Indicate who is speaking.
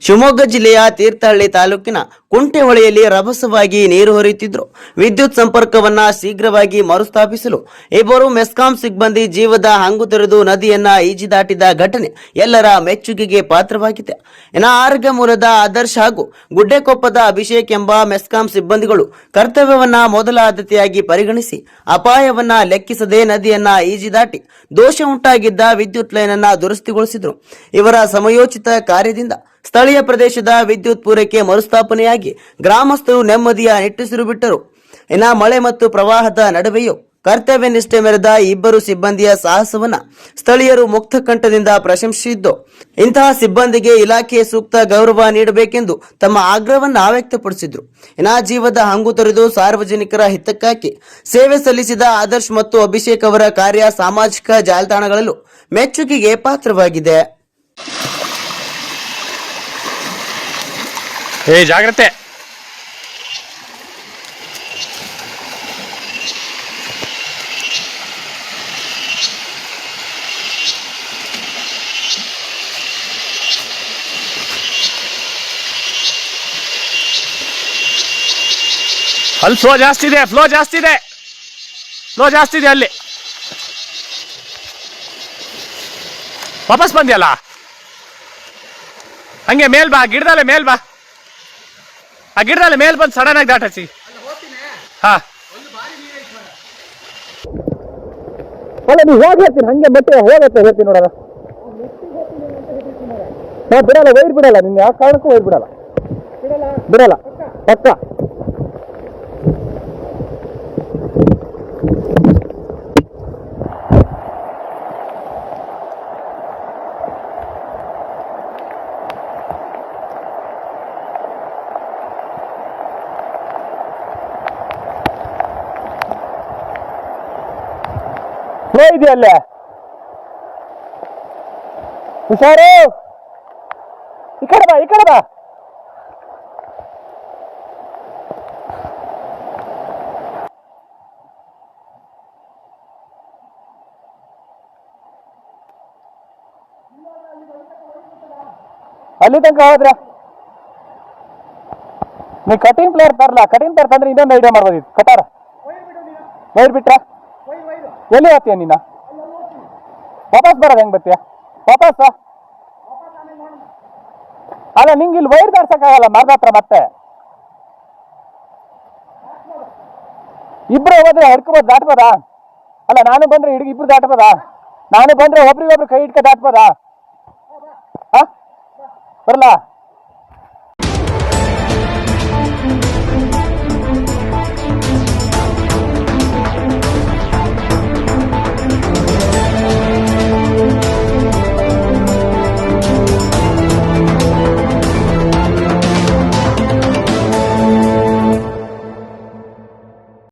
Speaker 1: ಶಿವಮೊಗ್ಗ ಜಿಲ್ಲೆಯ ತೀರ್ಥಹಳ್ಳಿ ತಾಲೂಕಿನ ಕುಂಟೆಹೊಳೆಯಲ್ಲಿ ರಭಸವಾಗಿ ನೀರು ಹರಿಯುತ್ತಿದ್ರು. ವಿದ್ಯುತ್ ಸಂಪರ್ಕವನ್ನ ಶೀಘ್ರವಾಗಿ ಮರುಸ್ಥಾಪಿಸಲು ಇಬ್ಬರು ಮೆಸ್ಕಾಂ ಸಿಬ್ಬಂದಿ ಜೀವದ ಹಂಗು ತೊರೆದು ನದಿಯನ್ನ ಈಜಿ ದಾಟಿದ ಘಟನೆ ಎಲ್ಲರ ಮೆಚ್ಚುಗೆಗೆ ಪಾತ್ರವಾಗಿದೆ. ಆರೋಗ್ಯ ಮೂಲದ ಆದರ್ಶ್ ಹಾಗೂ ಗುಡ್ಡೆಕೊಪ್ಪದ ಅಭಿಷೇಕ್ ಎಂಬ ಮೆಸ್ಕಾಂ ಸಿಬ್ಬಂದಿಗಳು ಕರ್ತವ್ಯವನ್ನ ಮೊದಲ ಆದ್ಯತೆಯಾಗಿ ಪರಿಗಣಿಸಿ ಅಪಾಯವನ್ನ ಲೆಕ್ಕಿಸದೆ ನದಿಯನ್ನ ಈಜಿ ದಾಟಿ ದೋಷ ಉಂಟಾಗಿದ್ದ ವಿದ್ಯುತ್ ಲೈನ್ ಅನ್ನ ದುರಸ್ತಿಗೊಳಿಸಿದ್ರು. ಇವರ ಸಮಯೋಚಿತ ಕಾರ್ಯದಿಂದ ಸ್ಥಳೀಯ ಪ್ರದೇಶದ ವಿದ್ಯುತ್ ಪೂರೈಕೆ ಮರುಸ್ಥಾಪನೆಯಾಗಿ ಗ್ರಾಮಸ್ಥರು ನೆಮ್ಮದಿಯ ನಿಟ್ಟುಸಿರು ಬಿಟ್ಟರು. ಮಳೆ ಮತ್ತು ಪ್ರವಾಹದ ನಡುವೆಯೂ ಕರ್ತವ್ಯ ನಿಷ್ಠೆ ಮೆರೆದ ಇಬ್ಬರು ಸಿಬ್ಬಂದಿಯ ಸಾಹಸವನ್ನ ಸ್ಥಳೀಯರು ಮುಕ್ತ ಕಂಠದಿಂದ ಪ್ರಶಂಸಿಸಿದ್ದು, ಇಂತಹ ಸಿಬ್ಬಂದಿಗೆ ಇಲಾಖೆ ಸೂಕ್ತ ಗೌರವ ನೀಡಬೇಕೆಂದು ತಮ್ಮ ಆಗ್ರಹವನ್ನ ವ್ಯಕ್ತಪಡಿಸಿದ್ರು. ಜೀವದ ಹಂಗು ತೊರೆದು ಸಾರ್ವಜನಿಕರ ಹಿತಕ್ಕಾಗಿ ಸೇವೆ ಸಲ್ಲಿಸಿದ ಆದರ್ಶ್ ಮತ್ತು ಅಭಿಷೇಕ್ ಅವರ ಕಾರ್ಯ ಸಾಮಾಜಿಕ ಜಾಲತಾಣಗಳಲ್ಲೂ ಮೆಚ್ಚುಗೆಗೆ ಪಾತ್ರವಾಗಿದೆ.
Speaker 2: ಜಾಗ್ರತೆ. ಅಲ್ಲಿ ಫ್ಲೋ ಜಾಸ್ತಿ ಇದೆ ಅಲ್ಲಿ. ವಾಪಸ್ ಬಂದ್ಯಲ್ಲ, ಹಂಗೆ ಮೇಲ್ ಬಾ, ಗಿಡದಲ್ಲೇ ಮೇಲ್ ಬಾ. ಆ ಗಿಡದಲ್ಲಿ ಮೇಲ್ ಬಂದು ಸಡನ್ ಆಗಿ ದಾಟಸಿ. ಹಾ
Speaker 3: ಅಲ್ಲ, ನೀವು ಹೋಗಿ ಹೇಳ್ತೀನಿ, ಹಂಗೆ ಮತ್ತೆ ಹೋಗತ್ತೆ ಹೇಳ್ತೀನಿ ನೋಡೋಣ. ನಾ ಬಿಡಲ್ಲ, ವೈರ್ ಬಿಡಲ್ಲ, ನಿಮ್ಗೆ ಯಾವ ಕಾರಣಕ್ಕೂ ವೈರ್ ಬಿಡಲ್ಲ ಪಕ್ಕ. ಫ್ಲೋ ಇದೆಯಲ್ಲೇ, ಹುಷಾರು. ಈ ಕಡೆ ಬಾ. ಅಲ್ಲಿ ತನಕ ಹೋದ್ರೆ ನೀ ಕಟಿಂಗ್ ಪ್ಲೇಯರ್ ತರಲ್ಲ. ಕಟಿಂಗ್ ಪ್ಲೇಯರ್ ತಂದ್ರೆ ಇನ್ನೊಂದು ಐಡಿಯಾ ಮಾಡ್ಬೋದಿತ್ತು. ಕಟಾರ ವೈರ್ ಬಿಟ್ರ ಎಲ್ಲಿ ಹೋಗ್ತೀಯ ನೀನ? ವಾಪಸ್ ಬರೋದು ಹೆಂಗ್ ಬರ್ತೀಯ ವಾಪಸ್? ಅಲ್ಲ, ನಿಂಗೆ ಇಲ್ಲಿ ವೈರ್ ದಾಡ್ಸಕ್ಕಾಗಲ್ಲ ಮಾರ್ಗ ಹತ್ರ. ಮತ್ತೆ ಇಬ್ರು ಹೋದ್ರೆ ಹಿಡ್ಕೋಬೋದು, ದಾಟ್ಬೋದಾ? ಅಲ್ಲ, ನಾನು ಬಂದ್ರೆ ಇಬ್ರು ದಾಟ್ಬೋದಾ? ನಾನು ಬಂದ್ರೆ ಒಬ್ರಿಗೊಬ್ರು ಕೈ ಹಿಡ್ಕ ದಾಟ್ಬೋದಾ? ಬರಲ್ಲ.